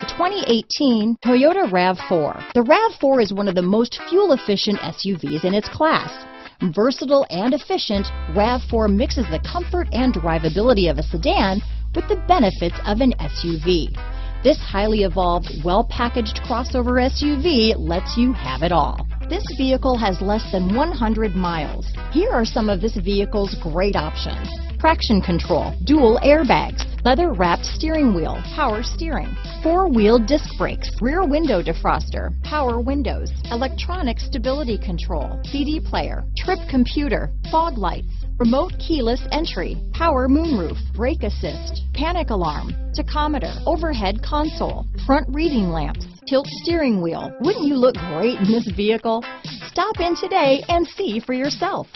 2018 Toyota RAV4. The RAV4 is one of the most fuel-efficient SUVs in its class. Versatile and efficient, RAV4 mixes the comfort and drivability of a sedan with the benefits of an SUV. This highly evolved, well-packaged crossover SUV lets you have it all. This vehicle has less than 100 miles. Here are some of this vehicle's great options: traction control, dual airbags, leather-wrapped steering wheel, power steering, four-wheel disc brakes, rear window defroster, power windows, electronic stability control, CD player, trip computer, fog lights, remote keyless entry, power moonroof, brake assist, panic alarm, tachometer, overhead console, front reading lamps, tilt steering wheel. Wouldn't you look great in this vehicle? Stop in today and see for yourself.